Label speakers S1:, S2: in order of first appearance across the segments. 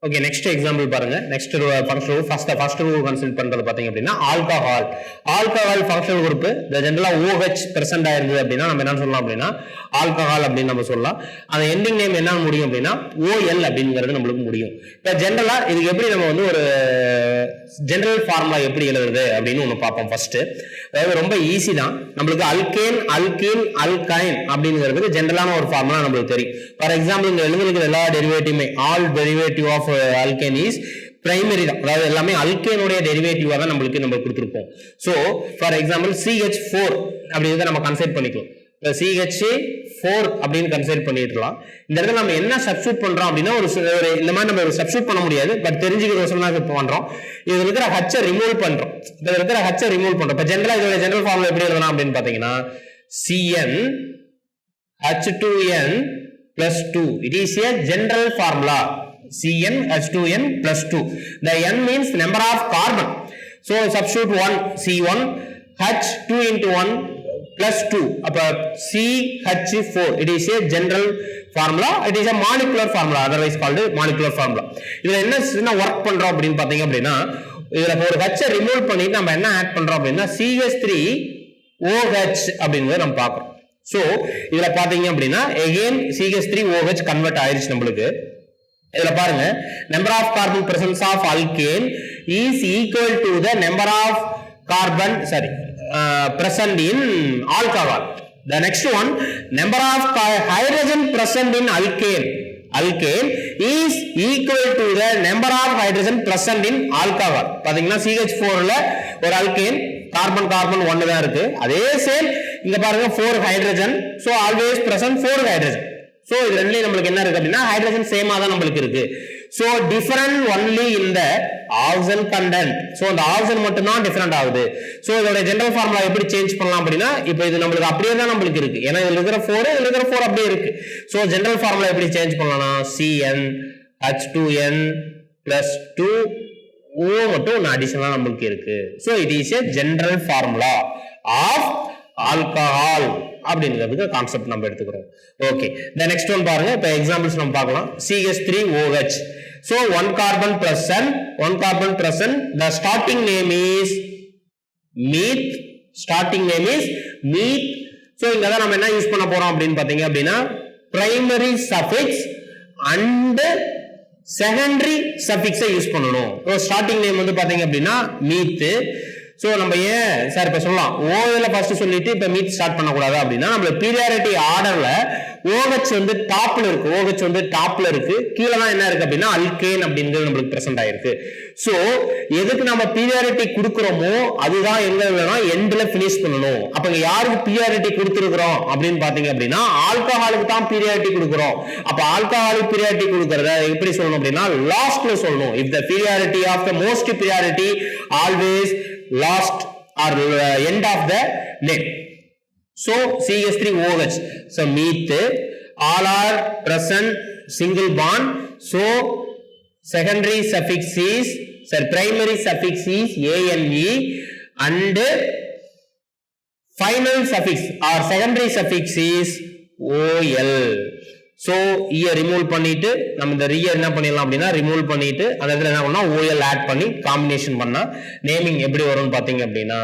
S1: Okay, next example பாருங்க. Next functional group first rule consider பண்றது பாத்தீங்க அப்படினா alcohol functional group the general OH present ஆயிருந்தது அப்படினா நம்ம என்ன சொல்லலாம் அப்படினா alcohol அப்படி நம்ம சொல்லலாம். அந்த ending name என்ன முடியும் அப்படினா OL அப்படிங்கிறது நமக்கு முடியும். இப்ப ஜெனரலா இதுக்கு எப்படி நம்ம வந்து ஒரு general formula எப்படி எழுதுறது அப்படினு ஒன்னு பாப்போம் first. அதாவது ரொம்ப ஈஸி தான். நமக்கு alkane, alkene, alkyne அப்படிங்கிறது ஜெனரலான ஒரு ஃபார்முலா நமக்கு தெரியும். ஃபார் எக்ஸாம்பிள் இங்க எழுதுறதுக்கு எல்லா டெரிவேட்டிவ்மே all derivative of alkane is primary தான். அதாவது எல்லாமே alkane உடைய டெரிவேட்டிவா தான் நம்ம கொடுத்திருப்போம். சோ ஃபார் எக்ஸாம்பிள் CH4 அப்படிங்கறத நம்ம கன்சிடர் பண்ணிக்கலாம். CH4 அப்படினு கன்சிடர் பண்ணிடலாம். இந்த இடத்துல நம்ம என்ன சப்ஸ்டிட்யூட் பண்றோம் அப்படினா ஒரு இந்த மாதிரி நம்ம சப்ஸ்டிட்யூட் பண்ண முடியாது. பட் தெரிஞ்சிக்கிறதுக்கு தான் பண்றோம். இதுல இருக்கிற H ரிமூவ் பண்றோம். இதுல இருக்கிற H ரிமூவ் பண்றோம். இப்ப ஜெனரலா இதோட ஜெனரல் ஃபார்முலா எப்படி எழுதலாம் அப்படினு பாத்தீங்கன்னா Cn H2n plus 2. It is a general formula. Cn H2n plus 2. The n means number of carbon. So substitute 1 C1 H 2 into 1 plus 2. அப்ப CH4. It is a general formula. It is a molecular formula, otherwise called molecular formula. இதுல என்ன work பண்றோம் அப்படினு பாத்தீங்க அப்படினா இதுல ஒரு H remove பண்ணிட்டு நம்ம என்ன ஆட் பண்றோம் அப்படினா CH3OH அப்படிங்கறத நம்ம பார்க்கறோம். சோ இதுல பாத்தீங்க அப்படினா again CH3OH கன்வர்ட் ஆயிருச்சு நமக்கு. இதுல பாருங்க number of carbon presence of alkane is equal to the number of carbon present in alcohol. The next one, number of hydrogen present in alkane is equal to the number of hydrogen present in alcohol. பாத்தீங்கன்னா CH4 ல ஒரு alkane carbon 1 தான் இருக்கு. அதே same இங்க பாருங்க 4 hydrogen. So always present 4 hydrogen. So இது ரெண்டுலயும் நமக்கு என்ன இருக்கு அப்படினா ஹைட்ரஜன் சேமா தான் நமக்கு இருக்கு. So different only in the oxygen content. So அந்த ஆக்சிஜன் மட்டும் தான் டிஃபரண்ட் ஆகுது. சோ இதோட ஜெனரல் ஃபார்முலா எப்படி சேஞ்ச் பண்ணலாம் அப்படினா இப்போ இது நமக்கு அப்படியே தான் நமக்கு இருக்கு. ஏனா இதுல இருக்கிற 4 இதுல இருக்கிற 4 அப்படியே இருக்கு. சோ ஜெனரல் ஃபார்முலா எப்படி சேஞ்ச் பண்ணலாம்னா Cn H2n plus 2 O மட்டும் ஒரு அடிஷனலா நமக்கு இருக்கு. So it is a general formula of alcohol அப்படிங்கிறது கான்செப்ட் நம்ம எடுத்துக்கிறோம். ஓகே, the next one பாருங்க. இப்போ எக்ஸாம்பிள்ஸ் நம்ம பார்க்கலாம். CH3OH. so one carbon present, the starting name is meth. so இங்க தான் நம்ம என்ன யூஸ் பண்ண போறோம் அப்படினு பாத்தீங்க அப்படினா primary suffix and secondary suffix use பண்ணனும். so starting name வந்து பாத்தீங்க அப்படினா meth. சோ நம்ம ஏன் சார் இப்ப சொல்லலாம் OL ஃபர்ஸ்ட் சொல்லிட்டு இப்ப மீட் ஸ்டார்ட் பண்ண கூடாது அப்படினா நம்ம பீரியாடிக் ஆர்டர்ல OH வந்து டாப்ல இருக்கு. கீழ தான் என்ன இருக்கு அப்படினா அல்கேன் அப்படிங்கிறது நமக்கு பிரசன்ட் ஆயிருக்கு. சோ எதுக்கு நம்ம பீரியாடிக் கொடுக்கறோமோ அதுதான் எங்க வேணும்னா எண்ட்ல ஃபினிஷ் பண்ணனும். அப்ப இங்க யாருக்கு பீரியாடிக் கொடுத்திருக்கோம் அப்படினு பாத்தீங்க அப்படினா ஆல்கஹாலுக்கு தான் பீரியாடிக் கொடுக்கறோம். அப்ப ஆல்கஹாலுக்கு பீரியாடிக் கொடுக்கறத எப்படி சொல்லணும் அப்படினா லாஸ்ட்ல சொல்லணும். if the periodicity of the most priority always last or end of the name. so CH3OH. so meth all are present single bond. so secondary suffix is primary suffix is ANE and final suffix or secondary suffix is OL. so here remove பண்ணிட்டு நம்ம இந்த rear என்ன பண்ணிடலாம் அப்படினா remove பண்ணிட்டு அந்த இடத்துல என்ன பண்ணா OL add பண்ணி காம்பினேஷன் பண்ணா நேமிங் எப்படி வரும்னு பாத்தீங்க அப்படினா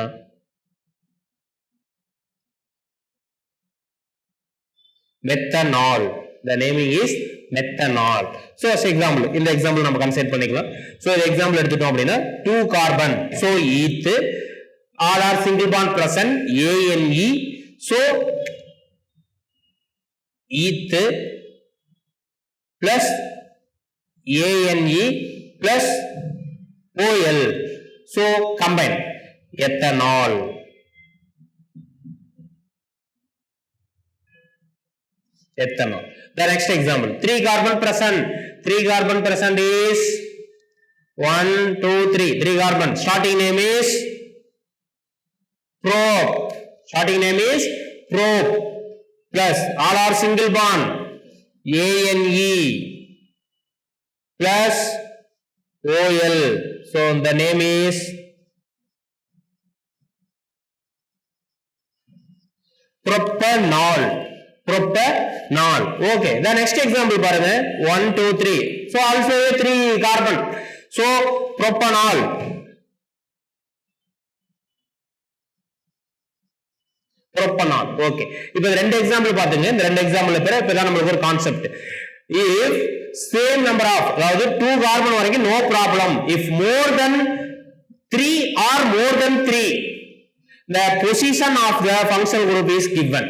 S1: methanol. the naming is methanol. so as example இந்த எக்ஸாம்பிள் நம்ம கன்சிடர் பண்ணிக்கலாம். so இந்த எக்ஸாம்பிள் எடுத்துட்டோம் அப்படினா 2 carbon. so eth all are single bond present ANE. so eth plus ANE plus OL. so combine ethanol. the next example 3 carbon present is 1 2 3 carbon. starting name is probe plus all are single bond ANE plus OL. so the name is propanol. propanol. Okay, the next example பாருங்க 1 2 3. So also a 3 carbon. So propanol. Propanol. Okay, இப்போ ரெண்டு example பாத்துங்க. இந்த ரெண்டு example பேரு இப்பதான் நமக்கு ஒரு concept. If same number of, அதாவது 2 carbon வரைக்கும் no problem. If more than 3 or more than 3, the position of the functional group is given.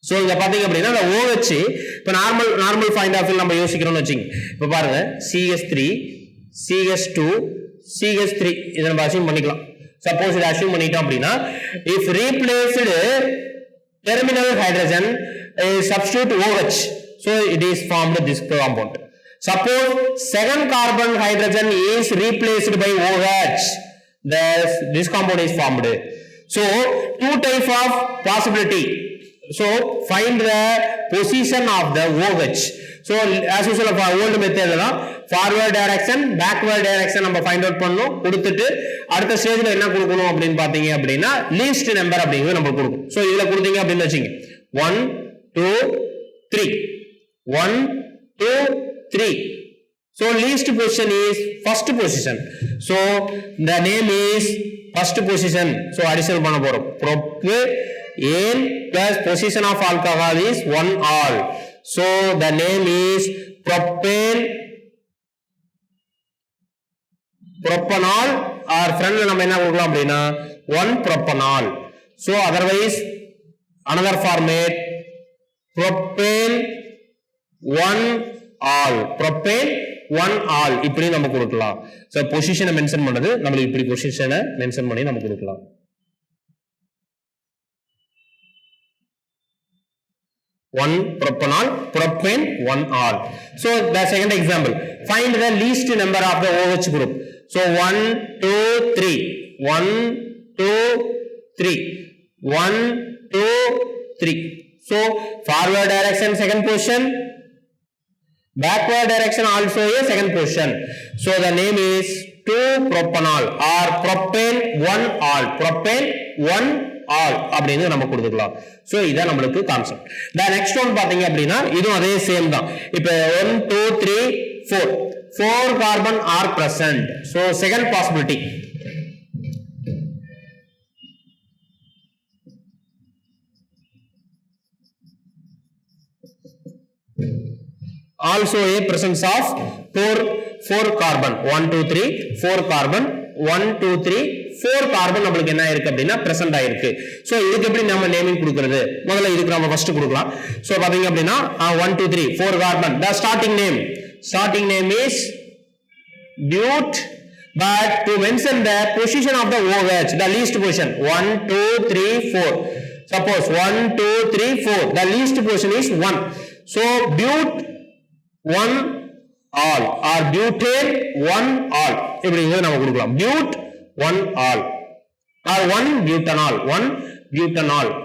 S1: So இங்க பாத்தீங்க அப்படின்னா இந்த OH இப்ப நார்மல் பாயிண்ட் ஆஃப் வியூ நம்ம யோசிக்கிறோம்னு வெச்சீங்க. இப்ப பாருங்க CH3 CH2 CH3 இத நம்ம அஸ்யூம் பண்ணிக்கலாம். சப்போஸ் இத அஸ்யூம் பண்ணிட்டோம் அப்படின்னா if replaced terminal hydrogen is substitute OH, so it is formed this compound. Suppose second carbon hydrogen is replaced by OH, this compound is formed. So two type of possibility. So find the position of the OH. So as usual of our old method la forward direction backward direction நம்ம find out பண்ணனும். கொடுத்துட்டு அடுத்த ஸ்டேஜ்ல என்ன கொடுக்கணும் அப்படினு பாத்தீங்க அப்படினா least number அப்படிங்கறது நம்ம கொடுக்கணும். So இதுல கொடுத்தீங்க அப்படினு வெச்சீங்க 1 2 3 1 2 3. So least position is first position. So the name is first position. So addition பண்ண போறோம். Propane plus position of alcohol is 1-ol. So the name is propanol or friend நம்ம என்ன கொடுக்கலாம் அப்படினா 1-propanol. So otherwise another format propane 1-ol. propane 1-ol இப்படி நம்ம கொடுக்கலாம். So பொசிஷனை மென்ஷன் பண்ணது நம்ம இப்படி பொசிஷனை மென்ஷன் பண்ணி நம்ம கொடுக்கலாம். 1-propanol propane 1-ol. So the second example, find the least number of the OH group. So 1 2 3 1 2 3 1 2 3. So forward direction second position, backward direction also a second position. So the name is 2-propanol or propane 1-ol. propane 1-ol அப்படினு நம்ம கொடுத்துக்கலாம். So இத நமக்கு concept. the next one பாத்தீங்க அப்படினா இதுவும் அதே same தான். இப்போ 1 2 3 4 carbon are present. So second possibility, also a presence of 4 carbon 1 2 3 4 carbon 1 2 3 4 carbon நமக்கு என்ன இருக்கு அப்படினா பிரசன்ட் ஆயிருக்கு. சோ இதுக்கு எப்படி நாம நேமிங் கொடுக்கிறது? முதல்ல இதுக்கு நாம ஃபர்ஸ்ட் கொடுக்கலாம். சோ பாத்தீங்க அப்படினா 1 2 3 4 carbon, the starting name is but but to mention the position of the OH, the least position 1 2 3 4. Suppose 1 2 3 4, the least position is 1. So but 1-ol or butane 1-ol இப்படிங்கிறது நம்ம கொடுக்கலாம். but 1-ol or 1-butanol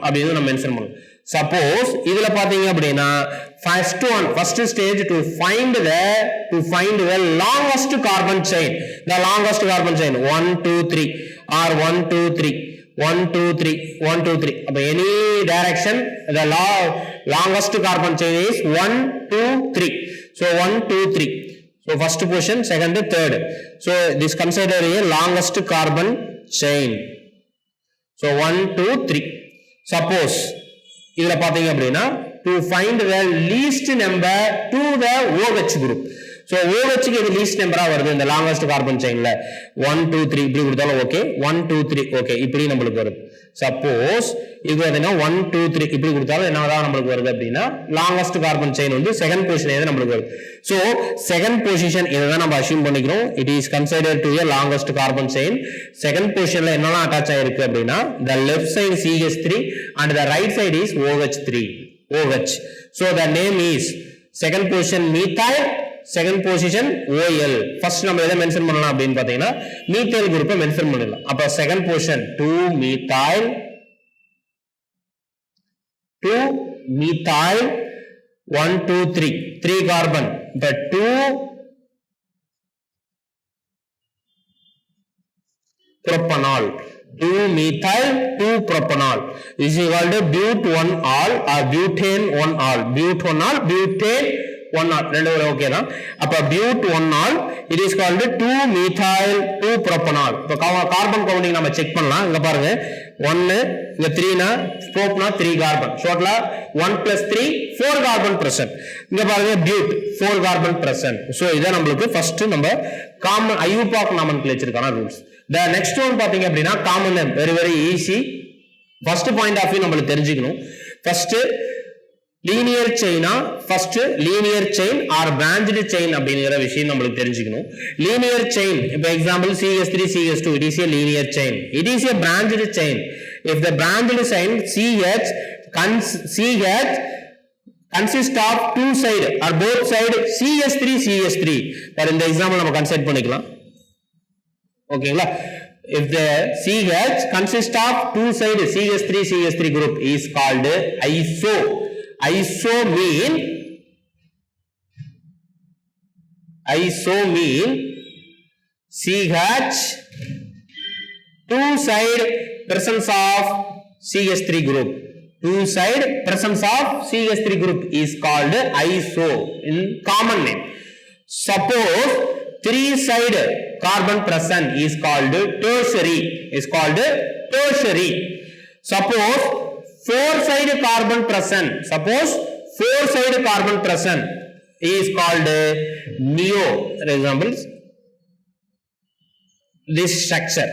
S1: அப்படிங்கிறது நம்ம mention பண்ணலாம். Suppose இதுல பாத்தீங்க அப்படினா first stage to find the longest carbon chain, the longest carbon chain 1 2 3 or 1 2 3 1 2 3 1 2 3. அப்ப any direction the longest carbon chain is 1 2 3. So 1 2 3. So first position, second, third. So this consider a longest carbon chain. So 1 2 3. Suppose இதுல பாத்தீங்க அப்படினா to find the least number to the OH group. So OH க்கு இது least number வருது இந்த longest carbon chainல 1 2 3 இப்படி கொடுத்தாலும் okay 1 2 3 okay இப்படி நமக்கு வருது. சப்போஸ் இது என்ன 1 2 3 இப்படி கொடுத்தாலும் என்னதான் நமக்கு வருது அப்படினா longest carbon chain வந்து second position ஏது நமக்கு வருது. So second position இதுதான் நம்ம அஸ்யூம் பண்ணிக்கிறோம். It is considered to a longest carbon chain. Second positionல என்னலாம் அட்டாச் ஆயிருக்கு அப்படினா the left side CH3 and the right side is OH. So the name is second position methyl, second position OL. first நம்ம எதை mention பண்ணலாம் அப்படினு பாத்தீங்கன்னா methyl குரூப்பை mention பண்ணலாம். அப்ப second position 2 methyl 1 2 3 carbon, the 2 propanol 2-methyl 2-propanol. This is called but1-ol or butane-1-ol. But1-ol, butane-1-ol. ரெண்டு பேரும் ஓகே தான். அப்ப but1-ol it is called 2-methyl 2-propanol. இப்ப கார்பன் கவுண்டிங் நம்ம செக் பண்ணலாம். இங்க பாருங்க 1 இங்க 3 னா ஸ்டோப்னா 3 கார்பன். ஷார்ட்ல 1 + 3 4 carbon present. இங்க பாருங்க but 4 கார்பன் present. சோ இத நமக்கு ஃபர்ஸ்ட் நம்ம காமன் IUPAC nomenclature-க்கான ரூல்ஸ். The next one பாத்தீங்க அப்படினா common name very easy. First point of view நம்மளுக்கு தெரிஞ்சுக்கணும். First linear chain or branched chain அப்படிங்கற விஷயம் நம்மளுக்கு தெரிஞ்சுக்கணும். Linear chain for example CH3 CH2 it is a linear chain. It is a branched chain. If the branched chain CH consists of two side or both side CH3 for in the example நம்ம consider பண்ணிக்கலாம். ஓகேங்களா? If the CH consists of two side CH3 group is called iso. Iso mean CH two side presence of CH3 group. Two side presence of CH3 group is called iso in common name. Suppose three side carbon present is called tertiary. Suppose four side carbon present is called neo. For example this structure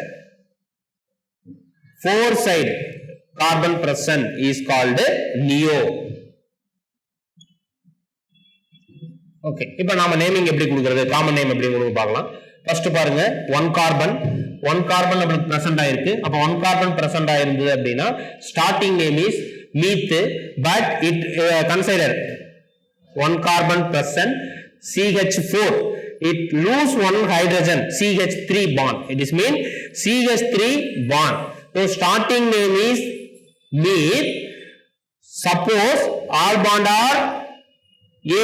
S1: four side carbon present is called neo. Okay, இப்போ நாம naming எப்படி கொடுக்கிறது, common name எப்படி கொடுக்க பார்க்கலாம். First பாருங்க 1 carbon நமக்கு present ஆயிருக்கு. அப்ப 1 கார்பன் பிரசன்ட் ஆயிருந்தது அப்படினா starting name is மீத், but it consider 1 carbon present CH4 it lose one hydrogen CH3 bond. It is mean CH3 bond. So starting name is meeth. Suppose all bond are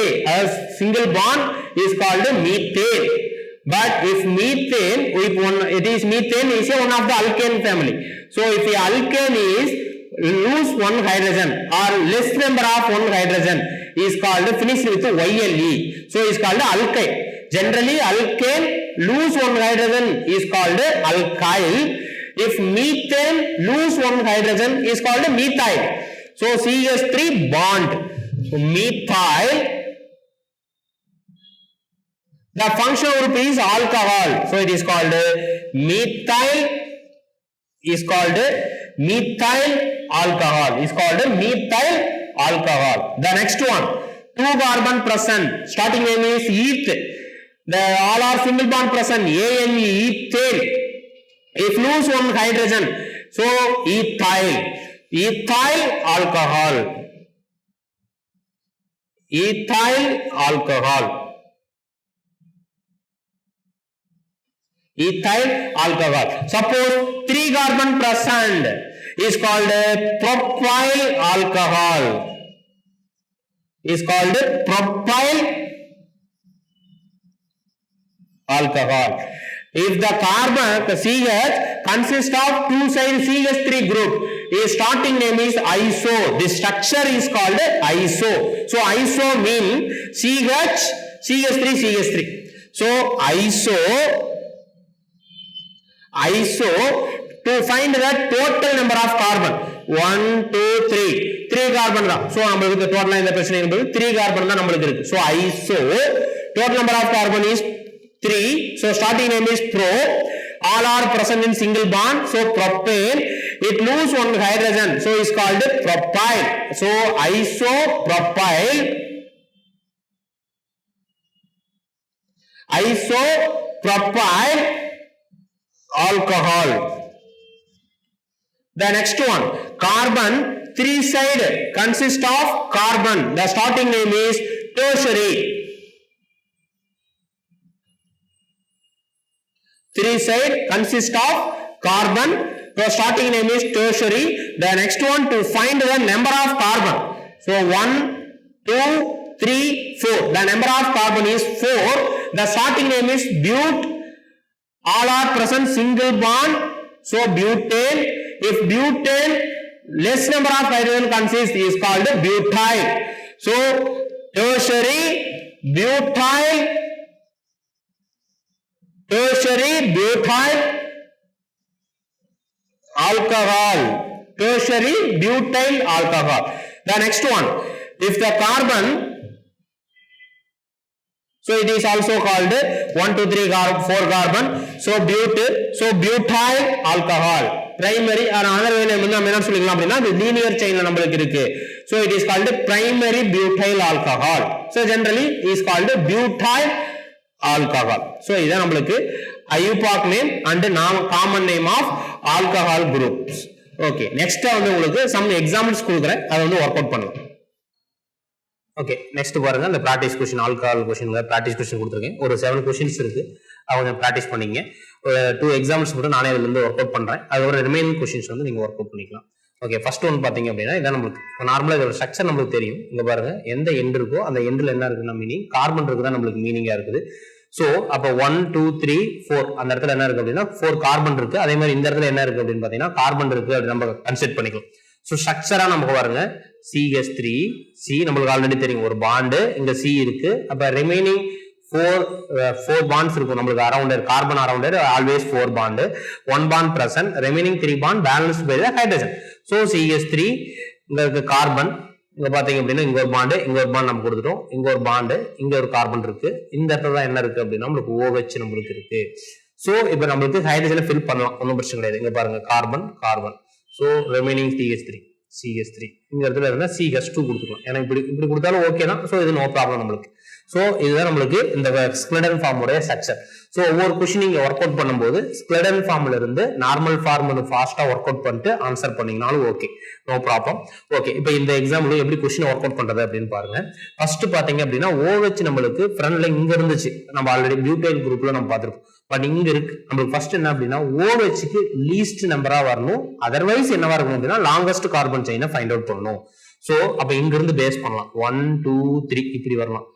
S1: A as single bond is called methane. But if methane, it is methane is one of the alkane family. So if the alkane is lose one hydrogen or less number of one hydrogen is called finished with YLE. So is called alkyne. Generally alkane lose one hydrogen is called alkyl. If methane lose one hydrogen is called methyl. So CH3 bond. So methyl. The functional group is alcohol. So it is called methyl. The next one, 2 carbon present. Starting name is eth. All are single bond present. ANE, ethane. If lose one hydrogen, so ethyl alcohol. Suppose 3 carbon present is called propyl alcohol. If the carbon CH consists of two side CH3 group, its starting name is iso. This structure is called iso. So iso mean CH3. So iso to find the total number of carbon 1 2 3 carbon தான். So நமக்கு டோட்டலா இந்த பிரச்சனை என்பது 3 carbon தான் நமக்கு இருக்கு. So iso total number of carbon is 3. So starting name is pro. All are present in single bond. So propane. It lose one hydrogen. So it's called propyl. So isopropyl alcohol. The next one, carbon 3 side consists of carbon. The starting name is tertiary. 3 side consists of carbon. The starting name is tertiary. The next one, to find the number of carbon. So 1 2 3 4. The number of carbon is 4. The starting name is but. All are present single bond. So butane, if butane less number of hydrogen consists is called butyl. So tertiary butyl alcohol. Tertiary butyl alcohol. The next one, if the carbon, so it is also called 1 2 3 4 carbon. So butyl alcohol. Primary or another way name என்ன சொல்லிக்கலாம் அப்படினா இது linear chainல நமக்கு இருக்கு. So it is called primary butyl alcohol. So generally it is called butyl alcohol. So இதான் நமக்கு IUPAC name and common name of alcohol groups. Okay, next வந்து உங்களுக்கு some examples கொடுக்கிறேன், அதை வந்து work out பண்ணலாம். ஓகே, நெக்ஸ்ட் பாருங்க, இந்த பிராக்டிஸ் கொஸ்டின் ஆல்கஹால் கொஸ்டின்ல பிராக்டிஸ் கொஸ்டின் கொடுத்துருக்கேன். ஒரு 7 கொஸ்டின்ஸ் இருக்கு, அவங்க ப்ராக்டிஸ் பண்ணீங்க. ஒரு 2 எக்ஸாம்பிள்ஸ் மட்டும் நானே இதுல இருந்து ஒர்க் அவுட் பண்றேன். அதோட ரிமைனிங் கொஸ்டின்ஸ் வந்து நீங்க ஒர்க் அவுட் பண்ணிக்கலாம். ஓகே, ஃபர்ஸ்ட் ஒன் பாத்தீங்க அப்படின்னா இதான் நம்மளுக்கு நார்மலா இதோட ஸ்ட்ரக்சர் நம்மளுக்கு தெரியும். இங்க பாருங்க, எந்த எண்ட் இருக்கோ அந்த எண்ட்ல என்ன இருக்குன்னா மீனிங் கார்பன் இருக்குதான் நம்மளுக்கு மீனிங்கா இருக்குது. சோ அப்ப 1 2 3 4 அந்த இடத்துல என்ன இருக்கு அப்படின்னா 4 கார்பன் இருக்கு. அதே மாதிரி இந்த இடத்துல என்ன இருக்கு அப்படின்னு பாத்தீங்கன்னா கார்பன் இருக்கு அப்படி நம்ம கன்சிடர் பண்ணிக்கலாம். சோ ஸ்ட்ரக்சரா நமக்கு பாருங்க, CH3 C நமக்கு ஆல்ரெடி தெரியும் ஒரு பாண்ட், இங்க C இருக்கு. அப்ப ரிமைனிங் 4 bonds இருக்கும் நமக்கு around carbon around always 4 bond, 1 bond present, remaining 3 bond balanced by the hydrogen. So CH3 இங்க இருக்கு கார்பன், இங்க பாத்தீங்க அப்படின்னா இங்க ஒரு பாண்ட், இங்க ஒரு பாண்ட் நம்ம கொடுத்துட்டோம், இங்க ஒரு பாண்ட், இங்க ஒரு கார்பன் இருக்கு. இந்த இடத்துல என்ன இருக்கு அப்படின்னா நம்மளுக்கு OH நம்மளுக்கு இருக்கு. சோ இப்போ நம்மளுக்கு ஹைட்ரஜனை ஃபில் பண்ணலாம், ஒன்றும் பிரச்சனை கிடையாது. இங்க பாருங்க carbon carbon, so remaining CH3 இந்த இடத்துல இருந்தா CH2 கொடுத்துக்கலாம். ஏன்னா இப்படி கொடுத்தாலும் ஓகே தான். சோ இது நோ ப்ராப்ளம் நம்மளுக்கு. சோ இதுதான் நம்மளுக்கு இந்த ஸ்க்லெடன் ஃபார்ம் உடைய ஸ்ட்ரக்சர். சோ ஒவ்வொரு கொஸ்டின் நீங்க ஒர்க் அவுட் பண்ணும்போது ஸ்க்லெடன் ஃபார்ம்ல இருந்து நார்மல் ஃபார்ம் ஃபாஸ்டா ஒர்க் அவுட் பண்ணிட்டு ஆன்சர் பண்ணீங்கனாலும் ஓகே, நோ ப்ராப்ளம். ஓகே, இப்போ இந்த எக்ஸாம்பிள் எப்படி கொஸ்டின் ஒர்க் அவுட் பண்றது அப்படின்னு பாருங்க. ஃபர்ஸ்ட் பாத்தீங்க அப்படின்னா OH நம்மளுக்கு ஃப்ரண்ட்ல இங்க இருந்துச்சு, நம்ம ஆல்ரெடி பியூட்டைல் குரூப்ல நம்ம பார்த்திருக்கோம். பட் இங்க இருக்கு நம்மளுக்கு ஃபர்ஸ்ட் என்ன அப்படின்னா OHக்கு லீஸ்ட் நம்பரா வரணும், அதர்வைஸ் என்னவா இருக்கும் அப்படின்னா லாங்கஸ்ட் கார்பன் செயினை ஃபைண்ட் அவுட் பண்ணணும். சோ அப்ப இங்க இருந்து பேஸ் பண்ணலாம், 1 2 3 இப்படி வரலாம்,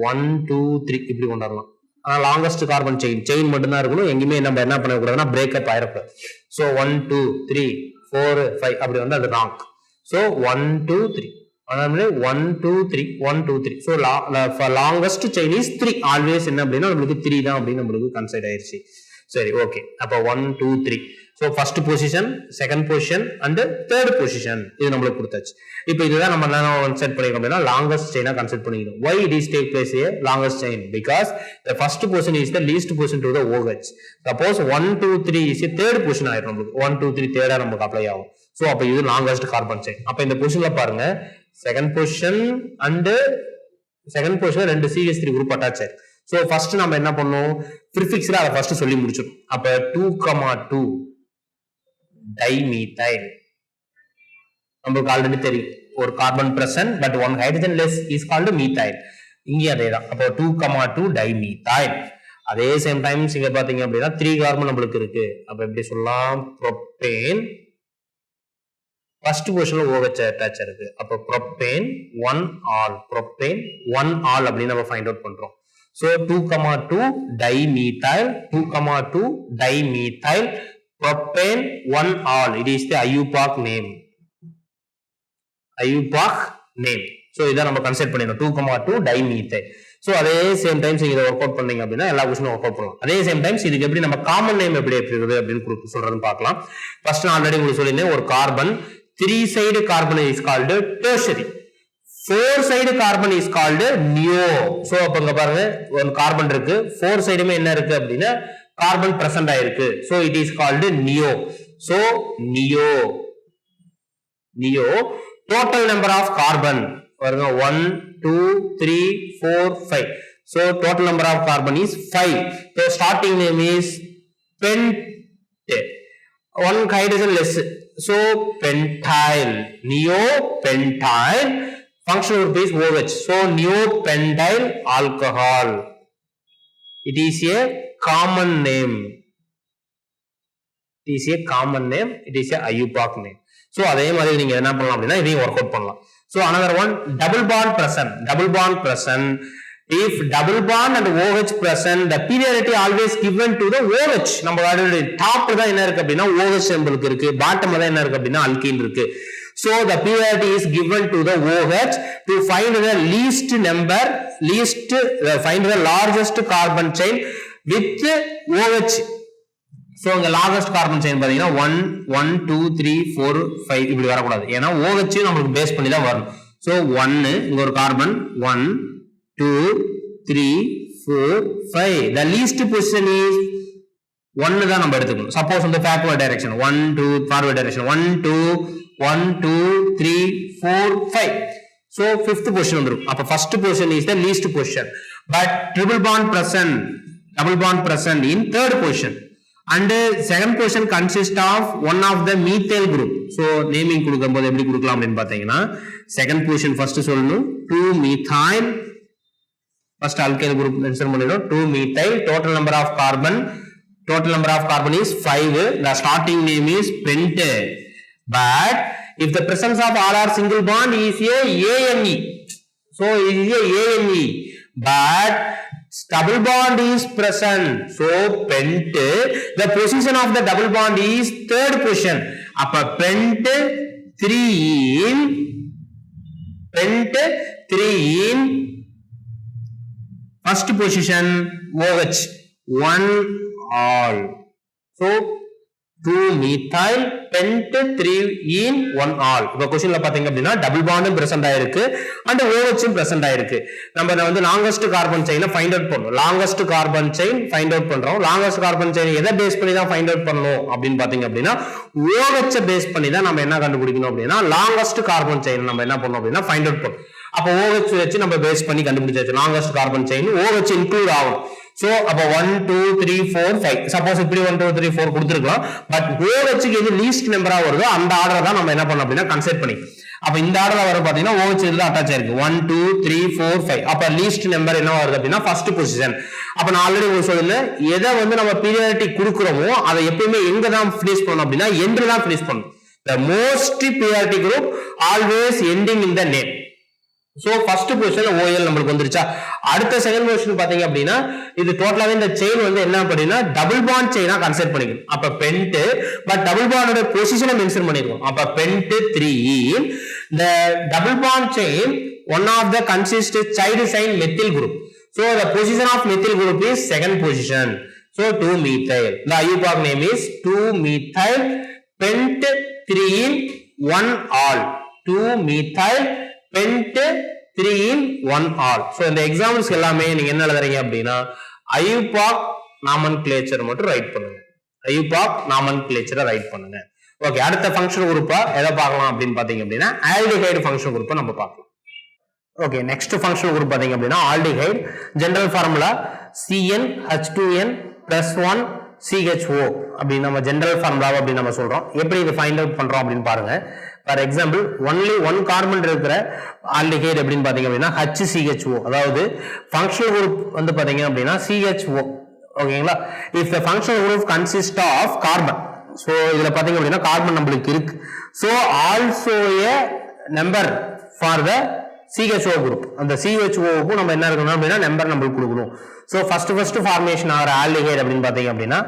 S1: 1 2 3 இப்படி கொண்டு வரலாம். ஆனா லாங்கஸ்ட் கார்பன் செயின் மட்டும் தான் இருக்கணும், எங்கேயுமே நம்ம என்ன பண்ணக்கூடாதுன்னா பிரேக்கப் ஆயிடக்கூடாது. சோ 1 2 3 4 5 அப்படி வந்து அது wrong. So 1 2 3 1 2 3 1 2 3. So longest chain is 3. Always என்ன அப்படின்னா நம்மளுக்கு 3 தான் அப்படின்னு நம்மளுக்கு கன்சிடர் ஆயிருச்சு. சரி, ஓகே. அப்ப 1 2 3. So first position, second position and third position இது நம்மளுக்கு கொடுத்தாச்சு. இப்போ இதுதான் நம்ம என்ன செட் பண்ணிருக்கோம் அப்படின்னா longest chain கன்சிடர் பண்ணிக்கணும். Why it is take place here longest chain? Because the first position is the least position to the OH. Suppose 1 2 3 is a third position ஆயிடும் நம்மளுக்கு. 1 2 3 தேர்டா நமக்கு அப்ளை ஆகும். சோ அப்ப இது லாங்கஸ்ட் கார்பன் செயின். அப்ப இந்த பொசிஷன்ல பாருங்க, second position and second position ரெண்டு CH3 குரூப் அட்டாச் ஆயிருக்கு. சோ ஃபர்ஸ்ட் நம்ம என்ன பண்ணோம், ப்ரிஃபிக்ஸ்ல அதை ஃபர்ஸ்ட் சொல்லி முடிச்சிடும். அப்ப 2,2 டைமீதைல் நமக்கு ஆல்ரெடி தெரியும் ஒரு carbon present but 1 hydrogen less is called methyl. இங்கே அதேதான். அப்போ 2,2 டைமீதைல். அதே சேம் டைம் இங்க பாத்தீங்க அப்படின்னா 3 கார்பன் நம்மளுக்கு இருக்கு. அப்ப எப்படி சொல்லலாம், ப்ரோபேன் ஃபர்ஸ்ட் பொசிஷன்ல OH அட்டாச் இருக்கு. அப்ப ப்ரோபேன் 1 ஆல், ப்ரோபேன் 1 ஆல் அப்படின்னு நம்ம ஃபைண்ட் அவுட் பண்றோம். So 2,2 dimethyl, 2,2 dimethyl, propane 1 ol. It is the IUPAC name. IUPAC name. So இத நம்ம கன்சிடர் பண்ணிரோம் 2,2 டைமீதைல். சோ அதே சேம் டைம்ஸ் இத வொர்க் அவுட் பண்ணீங்க அப்படினா எல்லா क्वेश्चनும் வொர்க் அவுட் பண்ணலாம். அதே சேம் டைம்ஸ் இதுக்கு எப்படி நம்ம காமன் நேம் எப்படி இருக்குது அப்படினு சொல்றதுன்னு பார்க்கலாம். ஃபர்ஸ்ட் நான் ஆல்ரெடி உங்களுக்கு சொல்லிருந்தேன், ஒரு carbon 3 side carbon is called tertiary, 4 side carbon is called neo. So அப்ப இங்க பாருங்க ஒரு கார்பன் இருக்கு, 4 சைடுமே என்ன இருக்கு அப்படினா கார்பன் பிரசன்ட் ஆயிருக்கு. So it is called neo. So neo total number of carbon பாருங்க 1 2 3 4 5. so total number of carbon is 5. so starting name is pent, 1 hydrogen less, so pentyl, neopentyl. functional group is OH, so neopentyl alcohol. it is a common name, it is a common name, it is a IUPAC name. so அதே மாதிரி நீங்க என்ன பண்ணலாம் அப்படினா இதையும் work out பண்ணலாம். so another one, double bond present if double bond and OH present, the periodicity always given to the OH. நம்ம top தான் என்ன இருக்கு அப்படின்னா OH சிம்பலுக்கு இருக்கு, பாட்டம் தான் என்ன இருக்கு அப்படின்னா alkene இருக்கு. So the periodicity is given to the OH to find the find the largest carbon chain with OH. So the largest carbon chain பாத்தீங்கன்னா 1 1 2 3 4 5 இப்படி வரக்கூடாது, ஏன்னா OH நமக்கு பேஸ் பண்ணி தான் வரும். So 1 இங்க ஒரு carbon 1 2 3 4 5, the least position is 1 தான் நம்ம எடுத்துக்கணும். சப்போஸ் வந்து backward direction 1 2 forward direction 1 2 1 2 3 4 5, so fifth position வந்துரும். அப்ப first position is the least position, but double bond present in third position, and second position consists of one of the methyl group. So naming கொடுக்கும்போது எப்படி கொடுக்கலாம் அப்படினு பாத்தீங்கன்னா second position first சொல்லணும் 2 methyl, first alkyl group mention பண்ணிரோம் 2 methyl, total number of carbon is 5, the starting name is pent. But if the presence of R single bond is a ANE, so it is a ANE, but double bond is present, so pent, the position of the double bond is third position. Appa pent 3 in first position OH 1 all, so 2 methyl pent 3 in 1 all. இப்ப क्वेश्चनல பாத்தீங்க அப்படினா double பாண்டும் present ஆயிருக்கு and OH present ஆயிருக்கு. நம்ம வந்து longest carbon செயினை find out பண்ணனும். Longest carbon chain find out பண்றோம். லாங்கஸ்ட் கார்பன் செயின் எதை பேஸ் பண்ணி தான் ஃபைண்ட் அவுட் பண்ணனும் அப்படினு பாத்தீங்க அப்படினா OH பேஸ் பண்ணி தான் நம்ம என்ன கண்டுபிடிக்கணும் அப்படினா லாங்கஸ்ட் கார்பன் செயின் நம்ம என்ன பண்ணனும் அப்படினா ஃபைண்ட் அவுட் பண்ணனும். அப்ப OH வச்சு நம்ம பேஸ் பண்ணி கண்டுபிடிச்சாச்சு longest carbon chain OH include ஆகும். So அப்ப 1 2 3 4 5, சப்போஸ் இப்படி 1 2 3 4 கொடுத்திருக்கலாம், பட் OH க்கு எது லீஸ்ட் நம்பரா வருதோ அந்த ஆர்டர் தான் நம்ம என்ன பண்ணனும் அப்படினா கன்சிடர் பண்ணி. அப்ப இந்த ஆர்டர்ல வர பாத்தீங்கன்னா OH இதுல அட்டாச் ஆயிருக்கு 1 2 3 4 5. அப்ப லீஸ்ட் நம்பர் என்ன வருது அப்படினா ஃபர்ஸ்ட் பொசிஷன். அப்ப நான் ஆல்ரெடி உங்களுக்கு சொல்லிருந்தேன், எதை வந்து நம்ம பீரியாடிட்டி கொடுக்கறோமோ அதை எப்பவுமே எங்க தான் ஃபினிஷ் பண்ணனும் அப்படினா எண்ட்ல தான் ஃபினிஷ் பண்ணனும். The most periodic group always ending in the name. So first position OL நமக்கு வந்துருச்சா. அடுத்த செகண்ட் பொசிஷன் பாத்தீங்க அப்படினா இது டோட்டலாவே இந்த செயின் வந்து என்ன அப்படினா டபுள் பாண்ட் செயினா கன்சிடர் பண்ணிக்கணும். அப்ப பென்ட் பட் டபுள் பாண்டோட பொசிஷனை மென்ஷன் பண்ணிருக்கோம். அப்ப pent 3, the double bond chain one of the consist child sign methyl group. So the position of methyl group is second position. So 2 methyl. The IUPAC name is 2 methyl pent 3 in 1 all. 2 methyl pent 3 in 1 all. So இந்த examples எல்லாமே நீங்க என்ன எழுதுறீங்க அப்படினா IUPAC nomenclature மட்டும் right பண்ணுங்க. IUPAC நாமன்கிளேச்சரை right பண்ணுங்க. Okay, அடுத்த ஃபங்க்ஷன் குரூப்பா எதை பார்க்கலாம் அப்படின்னு பாத்தீங்க அப்படினா ஆல்டிஹைடு ஃபங்க்ஷன் குரூப்பை நம்ம பார்க்கலாம். ஓகே, நெக்ஸ்ட் ஃபங்க்ஷன் குரூப் பாத்தீங்க அப்படினா aldehyde. General formula CnH2n + 1 CHO அப்படி நம்ம ஜெனரல் ஃபார்முலா அப்படி நம்ம சொல்றோம். எப்படி இது ஃபைண்ட் அவுட் பண்றோம் அப்படின்னு பாருங்க. ஃபார் எக்ஸாம்பிள் ஒன்லி 1 கார்பன் இருக்கிற ஆல்டிஹைடு அப்படின்னு பாத்தீங்க அப்படின்னா HCHO, அதாவது ஃபங்க்ஷனல் குரூப் வந்து பாத்தீங்க அப்படின்னா CHO. ஓகேங்களா? If the functional group consist of carbon, so இதுல பாத்தீங்க அப்படின்னா கார்பன் நம்மளுக்கு இருக்கு. So also a number for the CHO group. அந்த CHO க்கு நம்ம என்ன இருக்கணும் அப்படின்னா நம்பர் நம்மளுக்கு கொடுக்கணும். சோ ஃபர்ஸ்ட் ஃபார்மேஷன் ஆகிற ஆல்டிஹைடு அப்படின்னு பாத்தீங்க அப்படின்னா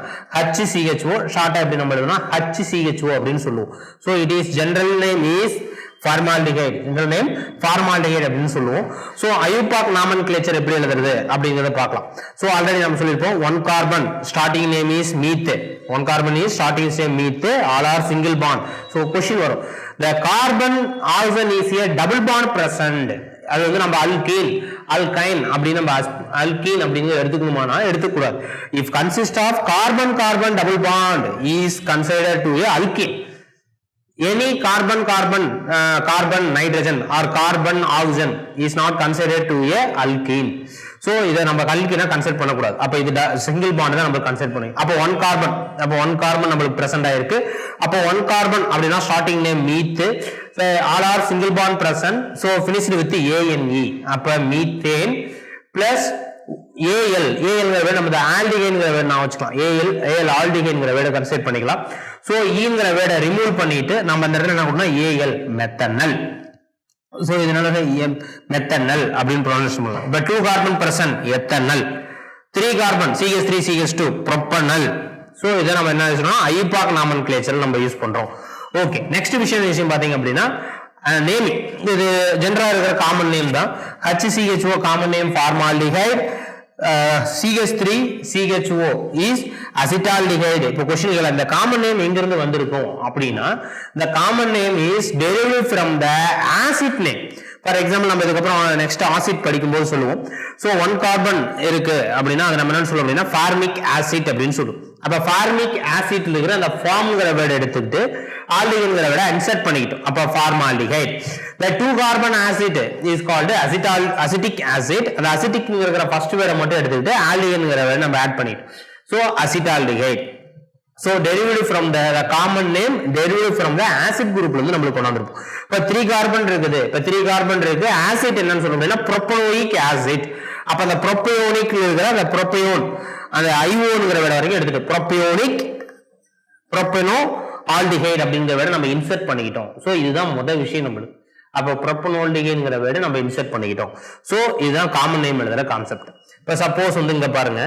S1: HCHO, ஷார்ட்டா எப்படி நம்ம எழுதணும்னா HCHO அப்படின்னு சொல்லுவோம். So it is general name is formaldehyde. General name formaldehyde அப்படின்னு சொல்லுவோம். சோ IUPAC நாமன்கிளேச்சர் எப்படி எழுதுறது அப்படிங்கறத பார்க்கலாம். சோ ஆல்ரெடி நம்ம சொல்லிருப்போம் 1 carbon starting name is methane. 1 carbon is starting same methane, all are single bond. So question வரும், the carbon oxygen is a double bond present. அது வந்து நம்ம alkyne அப்படி நம்ம alkene அப்படிங்க எடுத்துக்கணுமானா எடுத்துக்கூடாது. If consist of carbon double bond is considered to a alkene. Any carbon nitrogen or carbon oxygen is not considered to a alkene. So இத நம்ம alkene consider பண்ண கூடாது. அப்ப இது சிங்கிள் பாண்ட் தான் நம்ம கன்சிடர் பண்ணுங்க. அப்ப 1 கார்பன் நமக்கு பிரசன்ட் ஆயிருக்கு. அப்ப 1 கார்பன் அப்படினா starting name மீத், all are single bond present, so finished with ANE. அப்ப மீத்தேன் பிளஸ் AL ங்கற நம்ம ஆல்டிஹைடுங்கற வேர்ட் நான் வச்சுக்கலாம். AL ஆல்டிஹைடுங்கற வேர்டை கன்சிடர் பண்ணிக்கலாம். சோ ஈங்கற வேர்டை ரிமூவ் பண்ணிட்டு நம்ம இந்த இடத்துல என்ன பண்ணனும் AL மெத்தனால். சோ இதனால மெத்தனால் அப்படின்னு ப்ரொனன்ஸ் பண்ணலாம். இப்ப 2 carbon present ethanol, 3 carbon CH3 CH2 propanal. So இத நம்ம என்ன சொல்றோம், ஐபாக் நாமன்கிளேச்சர் நம்ம யூஸ் பண்றோம். ஓகே, நெக்ஸ்ட் விஷயம் பாத்தீங்க அப்படின்னா நேமிங். இது ஜெனரலா இருக்கிற காமன் நேம் தான். HCHO common name formaldehyde, CH3 CHO is acetaldehyde. இப்போ क्वेश्चन இந்த காமன் நேம் எங்க இருந்து வந்திருக்கும் அப்படினா the common name is derived from the acid name. For example நம்ம இதுக்கு அப்புறம் நெக்ஸ்ட் ஆசிட் படிக்கும்போது சொல்லுவோம். சோ 1 கார்பன் இருக்கு அப்படினா அது நம்ம என்ன சொல்லுவோம் அப்படினா ஃபார்மிக் ஆசிட் அப்படினு சொல்லுவோம். அப்ப ஃபார்மிக் ஆசிட்ல இருக்கிற அந்த ஃபார்ம்ங்கற வேர்ட் எடுத்துட்டு ஆல்டிஹைட்ங்கற வேர்ட் இன்சர்ட் பண்ணிட்டோம். அப்ப formaldehyde. The 2 carbon acid is called acetic acid. அந்த அசிட்டிக்ங்கற ஃபர்ஸ்ட் வேர்ட் மட்டும் எடுத்துட்டு ஆல்டிஹைட்ங்கற வேர்ட் நம்ம ஆட் பண்ணிட்டோம். So acetaldehyde. So derived from the common name, derived from the acid group ல இருந்து நமக்கு கொண்டு வந்திருக்கும். இப்ப 3 கார்பன் இருக்குது. இப்ப 3 கார்பன் இருக்கு. ஆசிட் என்னன்னு சொல்றோம்னா ப்ரோபயோனிக் ஆசிட். அப்ப அந்த ப்ரோபயோனிக்ல இருக்கிற அந்த ப்ரோபயோன் அந்த ஐஓன்ங்கற வேர்ட் வரைக்கும் எடுத்துட்டு ப்ரோபயோனிக் ப்ரோபனோ ஆல்டிஹைட் அப்படிங்கற வேர்ட் நம்ம இன்சர்ட் பண்ணிட்டோம். சோ இதுதான் முதல் விஷயம் நமக்கு. அப்ப ப்ரோபனோல்டிஹைட்ங்கற வேர்ட் நம்ம இன்சர்ட் பண்ணிட்டோம். சோ இதுதான் காமன் நேம் எழுதுற கான்செப்ட். இப்ப சப்போஸ் வந்து இங்க பாருங்க,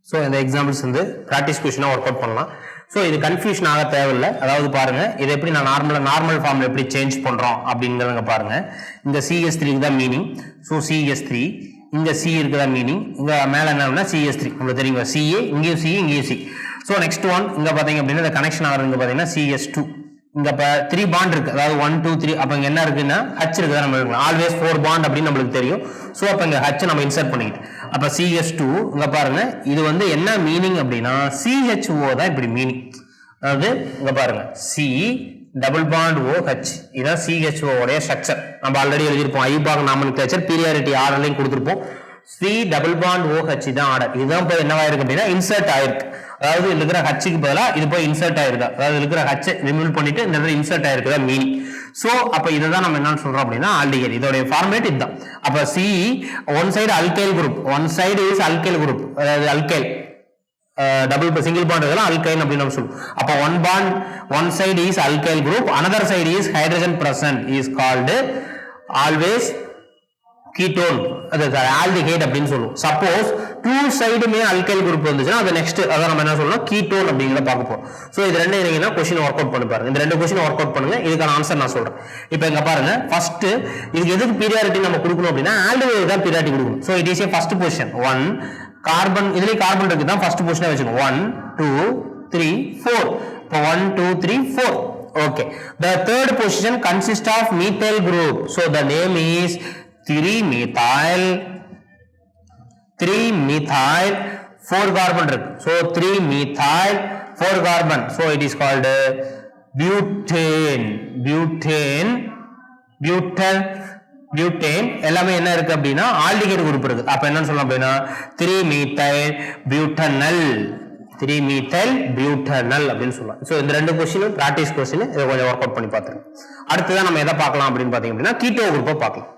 S1: சோ இந்த எக்ஸாம்பிள்ஸ் வந்து பிராக்டிஸ் क्वेश्चन வொர்க் அவுட் பண்ணலாம். சோ இது கன்ஃபியூஷன் ஆக தேவையில்லை. அதாவது பாருங்க, இது எப்படி நான் நார்மல் ஃபார்ம்ல எப்படி சேஞ்ச் பண்றோம் அப்படிங்கறத பாருங்க. இந்த CH3 க்கு தான் மீனிங். சோ CH3, இங்க C இருக்குதா மீனிங், இங்க மேல என்னன்னா CH3 உங்களுக்கு தெரியுங்க. CA இங்கேயும் C இங்கேயும் C. சோ நெக்ஸ்ட் ஒன் இங்க பாத்தீங்க அப்படின்னா இந்த கனெக்ஷன் ஆகுறது பாத்தீங்கன்னா CH2. இங்க 3 பாண்ட் இருக்கு. அதாவது 1 2 3. அப்ப இங்க என்ன இருக்குன்னா H இருக்குதா நம்ம எழுதலாம். ஆல்வேஸ் 4 பாண்ட் அப்படி நமக்கு தெரியும். சோ அப்ப இங்க H நம்ம இன்சர்ட் பண்ணிட்டோம். அப்ப CH2 இங்க பாருங்க, இது வந்து என்ன மீனிங் அப்படினா CHO தான் இப்படி மீனிங். அதாவது இங்க பாருங்க C டபுள் பாண்ட் OH இதான் CHO உடைய ஸ்ட்ரக்சர். நம்ம ஆல்ரெடி எழுதிருப்போம். ஐபாக் நாமன்கிளேச்சர் பீரியாடிட்டி ஆர்டர்லயும் கொடுத்திருப்போம். C டபுள் பாண்ட் OH தான் ஆர்டர். இதுதான் போய் என்னவா இருக்கு அப்படினா இன்சர்ட் ஆயிருக்கு. அதாவது இருக்கிற ஹச்சுக்கு பதிலா இது போய் இன்சர்ட் ஆயிருக்கா. அதாவது இருக்கிற ஹச்சை ரிமூவ் பண்ணிட்டு இந்த இடத்துல இன்சர்ட் ஆயிருக்குதா மீனிங். சோ அப்ப இதுதான் நம்ம என்ன சொல்றோம் அப்படின்னா ஆல்டிஹைட். இதோட ஃபார்மேட் இதுதான். அப்ப C one side alkyl group, one side is alkyl group. அதாவது அல்கைல் டபுள் சிங்கிள் பாண்ட் இதெல்லாம் அல்கைன் அப்படின்னு நம்ம சொல்லுவோம். அப்ப one bond one side is alkyl group, another side is hydrogen present is called always ketone. அது aldehyde அப்படின்னு சொல்லுவோம். Suppose two சைடுமே அல்கைல் குரூப் வந்துச்சுன்னா அது நெக்ஸ்ட் அதான் நம்ம என்ன சொல்லணும் கீட்டோன் அப்படிங்கறத பார்க்க போறோம். சோ இது ரெண்டு நீங்க क्वेश्चन வொர்க் அவுட் பண்ணி பாருங்க. இந்த ரெண்டு क्वेश्चन வொர்க் அவுட் பண்ணுங்க. இதுக்கான ஆன்சர் நான் சொல்றேன். இப்போ இங்க பாருங்க, ஃபர்ஸ்ட் இதுக்கு எதுக்கு பீரியாரிட்டி நம்ம கொடுக்கணும் அப்படின்னா ஆல்டிஹைட் தான் பீரியாரிட்டி கொடுக்கணும். So it is a first position 1 carbon. இதுலயே கார்பன் இருக்கு தான் ஃபர்ஸ்ட் பொசிஷனா வெச்சுக்கோங்க. 1 2 3 4. இப்போ 1 2 3 4. Okay, the third position consists of methyl group. So the name is 3-methyl 4 carbon இருக்கு. So 3-methyl 4 carbon. So it is called butane. எல்லாமே என்ன இருக்கு அப்படின்னா ஆல்டிஹைட் குரூப் இருக்கு. அப்ப என்ன சொல்லலாம் அப்படின்னா 3-methyl butanol அப்படின்னு சொல்லலாம். சோ இந்த ரெண்டு क्वेश्चन பிராக்டிஸ் क्वेश्चन இத கொஞ்சம் வொர்க் அவுட் பண்ணி பாத்துங்க. அடுத்து தான் நம்ம எதை பார்க்கலாம் அப்படின்னு பாத்தீங்க அப்படின்னா கீட்டோ குரூப்பை பார்க்கலாம்.